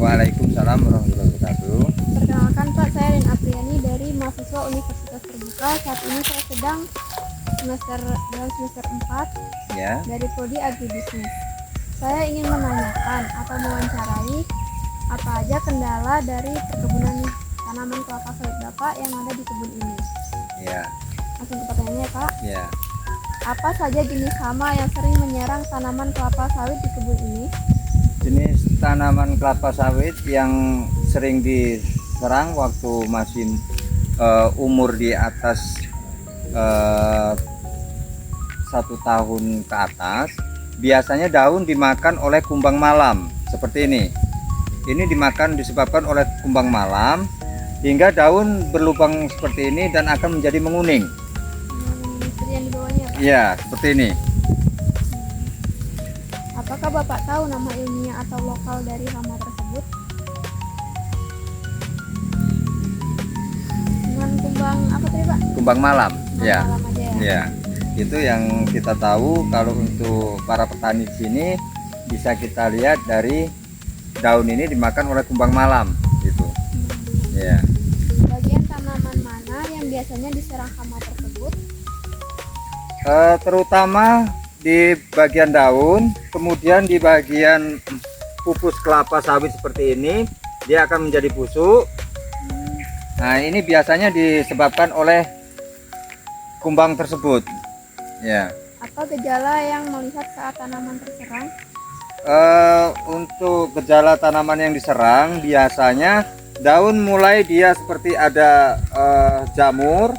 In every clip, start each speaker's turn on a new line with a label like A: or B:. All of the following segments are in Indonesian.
A: Waalaikumsalam warahmatullahi wabarakatuh.
B: Perkenalkan Pak, saya Rin Apriani dari mahasiswa Universitas Terbuka. Saat ini saya sedang dalam semester 4
A: Ya,
B: dari Prodi Agribisnis. Saya ingin menanyakan atau mewawancarai apa aja kendala dari perkebunan tanaman kelapa sawit Bapak yang ada di kebun ini.
A: ya,
B: Langsung ke pertanyaannya Pak.
A: ya.
B: Apa saja jenis hama yang sering menyerang tanaman kelapa sawit di kebun ini?
A: Jenis tanaman kelapa sawit yang sering diserang waktu masih umur di atas 1 tahun ke atas, biasanya daun dimakan oleh kumbang malam seperti ini. Ini disebabkan oleh kumbang malam hingga daun berlubang seperti ini dan akan menjadi menguning.
B: Seperti yang di bawahnya Pak.
A: Ya, seperti ini.
B: Apakah Bapak tahu nama ilmiah atau lokal dari hama tersebut? Dengan kumbang apa tadi Pak?
A: Kumbang malam.
B: Kumbang
A: Ya.
B: malam aja ya.
A: Ya, itu yang kita tahu. Kalau untuk para petani di sini bisa kita lihat dari daun ini dimakan oleh kumbang malam, gitu. Ya,
B: Bagian tanaman mana yang biasanya diserang hama tersebut?
A: terutama di bagian daun, kemudian di bagian pupus kelapa sawit seperti ini, dia akan menjadi busuk. Nah, ini biasanya disebabkan oleh kumbang tersebut. Ya.
B: Apa gejala yang melihat saat tanaman terserang?
A: Untuk gejala tanaman yang diserang, biasanya daun mulai dia seperti ada jamur,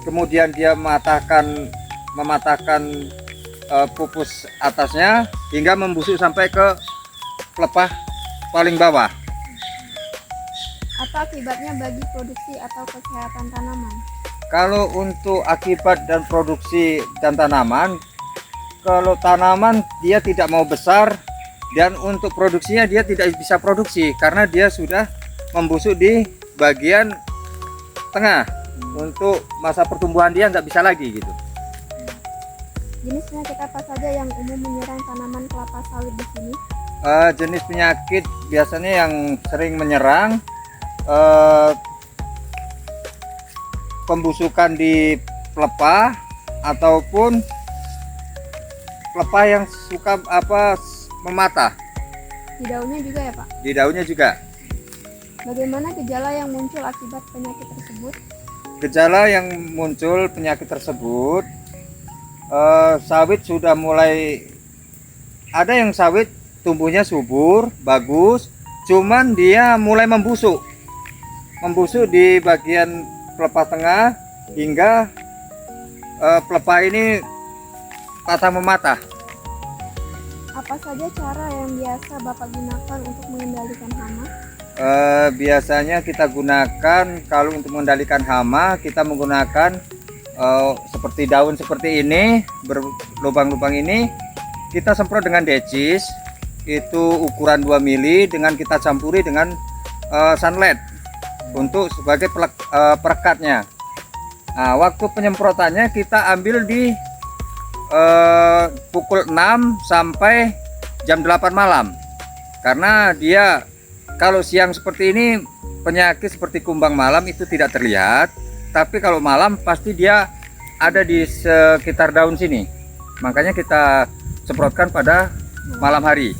A: kemudian dia mematahkan pupus atasnya hingga membusuk sampai ke pelepah paling bawah.
B: Apa akibatnya bagi produksi atau kesehatan tanaman?
A: Kalau untuk akibat dan produksi dan tanaman, kalau tanaman dia tidak mau besar, dan untuk produksinya dia tidak bisa produksi karena dia sudah membusuk di bagian tengah. Untuk masa pertumbuhan dia nggak bisa lagi gitu.
B: Jenis penyakit apa saja yang umum menyerang tanaman kelapa sawit di sini?
A: Jenis penyakit biasanya yang sering menyerang, pembusukan di pelepah ataupun pelepah yang suka mematah.
B: Di daunnya juga ya Pak?
A: Di daunnya juga.
B: Bagaimana gejala yang muncul akibat penyakit tersebut?
A: Gejala yang muncul penyakit tersebut, sawit sudah mulai, ada yang sawit tumbuhnya subur, bagus, cuman dia mulai membusuk di bagian pelepah tengah hingga pelepah ini patah mematah.
B: Apa saja cara yang biasa Bapak gunakan untuk mengendalikan hama?
A: Biasanya kita gunakan, kalau untuk mengendalikan hama, kita menggunakan seperti daun seperti ini, berlubang-lubang ini, kita semprot dengan decis, itu ukuran 2 mili, dengan kita campuri dengan sunlight untuk sebagai perekatnya. Nah, waktu penyemprotannya kita ambil di pukul 6 sampai jam 8 malam, karena dia kalau siang seperti ini penyakit seperti kumbang malam itu tidak terlihat, tapi kalau malam pasti dia ada di sekitar daun sini, makanya kita semprotkan pada malam hari.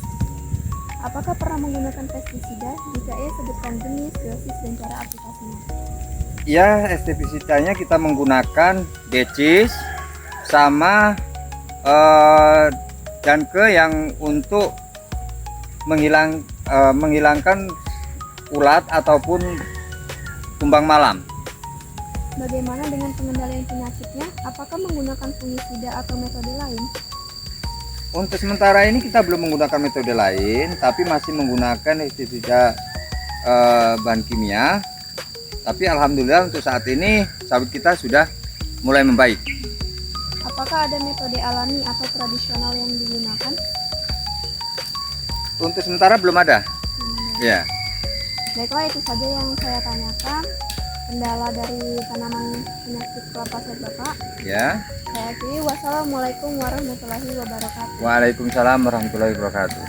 B: Apakah pernah menggunakan pestisida? Jika iya, sebutkan jenis, dosis, dan cara aplikasinya.
A: Ya, estepisidanya kita menggunakan decis sama danke yang untuk menghilangkan ulat ataupun kumbang malam.
B: Bagaimana dengan pengendalian penyakitnya? Apakah menggunakan fungisida atau metode lain?
A: Untuk sementara ini kita belum menggunakan metode lain, tapi masih menggunakan pestisida bahan kimia. Tapi alhamdulillah untuk saat ini sawit kita sudah mulai membaik.
B: Apakah ada metode alami atau tradisional yang digunakan?
A: Untuk sementara belum ada. Ya.
B: Baiklah, itu saja yang saya tanyakan. Kendala dari tanaman penyakit kelapa sawit Bapak.
A: Ya.
B: Saya akhiri. Wassalamualaikum warahmatullahi wabarakatuh.
A: Waalaikumsalam warahmatullahi wabarakatuh.